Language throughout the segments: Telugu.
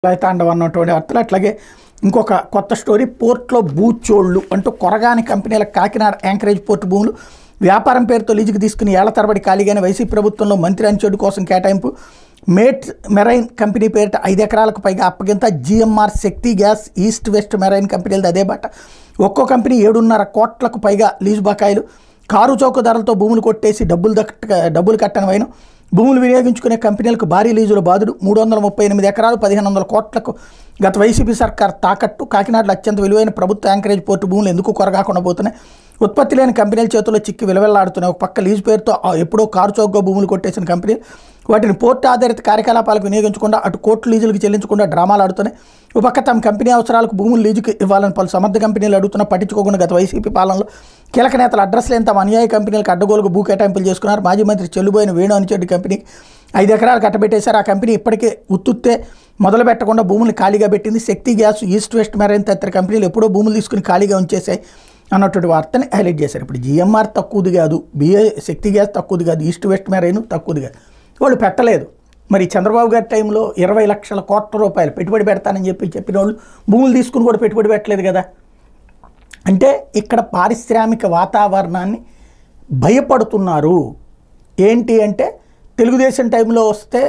లయతాండవం అన్నటువంటి వార్తలు. అట్లాగే ఇంకొక కొత్త స్టోరీ, పోర్ట్లో బూచోళ్ళు అంటూ కొరగాని కంపెనీల కాకినాడ యాంకరేజ్ పోర్టు భూములు వ్యాపారం పేరుతో లీజుకు తీసుకుని ఏళ్ల తరబడి ఖాళీగానే వైసీపీ ప్రభుత్వంలో మంత్రి అంచెడు కోసం కేటాయింపు. మేట్ మెరైన్ కంపెనీ పేరిట 5 ఎకరాలకు పైగా అప్పగింత. జిఎంఆర్ శక్తి గ్యాస్, ఈస్ట్ వెస్ట్ మెరైన్ కంపెనీలది అదే బాట. ఒక్కో కంపెనీ 7.5 కోట్లకు పైగా లీజు బకాయిలు. కారు చౌక ధరలతో భూములు కొట్టేసి డబ్బులు కట్టని వైను. భూములు వినియోగించుకునే కంపెనీలకు భారీ లీజుల బాధుడు. 338 ఎకరాలు 1500 కోట్లకు గత వైసీపీ సర్కార్ తాకట్టు. కాకినాడలో అత్యంత విలువైన ప్రభుత్వ యాంకరేజ్ పోర్టు భూములు ఎందుకు కొరగాకుండా పోతున్నాయి? ఉత్పత్తి లేని కంపెనీల చేతుల్లో చిక్కి విలువెల్లాడుతున్నాయి. ఒక పక్క లీజు పేరుతో ఎప్పుడో కారు చౌకగా భూములు కొట్టేసిన కంపెనీలు వాటిని పోర్టు ఆధారిత కార్యకలాపాలకు వినియోగించకుండా అటు కోర్టు లీజులకు చెల్లించకుండా డ్రామాలు ఆడుతున్నాయి. ఒక పక్క తమ కంపెనీ అవసరాలకు భూములు లీజుకి ఇవ్వాలని పలు సమర్థ కంపెనీలు అడుగుతున్నా పట్టించుకోకుండా గత వైసీపీ పాలనలో కీలక నేతలు అడ్రస్ లేని తమ అనుయాయి కంపెనీలకు అడ్డగోలుగా భూ కేటాయింపులు చేసుకున్నారు. మాజీ మంత్రి చెల్లుబోయిన వేణు అనిచెడ్డి కంపెనీకి 5 ఎకరాలు కట్టబెట్టేశారు. ఆ కంపెనీ ఇప్పటికే ఉత్తుత్తే మొదలు పెట్టకుండా భూములు ఖాళీగా పెట్టింది. శక్తి గ్యాస్, ఈస్ట్ వెస్ట్ మెరైన్ తదితర కంపెనీలు ఎప్పుడో భూములు తీసుకుని ఖాళీగా ఉంచేశాయి అన్నటువంటి వార్తని హైలైట్ చేశారు. ఇప్పుడు జిఎంఆర్ తక్కువది కాదు, శక్తి గ్యాస్ తక్కువది కాదు, ఈస్ట్ వెస్ట్ మెరైన్ తక్కువది కాదు, వాళ్ళు పెట్టలేదు. మరి చంద్రబాబు గారి టైంలో 20 లక్షల కోట్ల రూపాయలు పెట్టుబడి పెడతానని చెప్పిన వాళ్ళు భూములు తీసుకుని కూడా పెట్టుబడి పెట్టలేదు కదా. అంటే ఇక్కడ పారిశ్రామిక వాతావరణాన్ని భయపడుతున్నారు. ఏంటి అంటే తెలుగుదేశం టైంలో వస్తే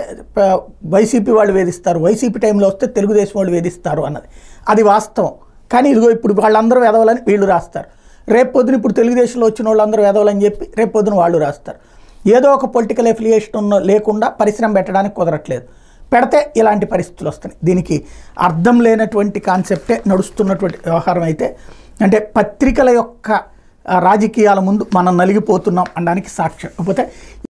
వైసీపీ వాళ్ళు వేధిస్తారు, వైసీపీ టైంలో వస్తే తెలుగుదేశం వాళ్ళు వేధిస్తారు అన్నది అది వాస్తవం. కానీ ఇదిగో ఇప్పుడు వాళ్ళందరూ ఎదవాలని వీళ్ళు రాస్తారు. రేపు పొద్దున ఇప్పుడు తెలుగుదేశంలో వచ్చిన వాళ్ళందరూ ఎదవాలని చెప్పి రేపు పొద్దున వాళ్ళు రాస్తారు. ఏదో ఒక పొలిటికల్ ఎఫిలియేషన్ లేకుండా పరిశ్రమ పెట్టడానికి కుదరట్లేదు. పెడితే ఇలాంటి పరిస్థితులు వస్తున్నాయి. దీనికి అర్థం లేనటువంటి కాన్సెప్టే నడుస్తున్నటువంటి వ్యవహారం. అయితే అంటే పత్రికల యొక్క రాజకీయాల ముందు మనం నలిగిపోతున్నాం అనడానికి సాక్ష్యం. కాకపోతే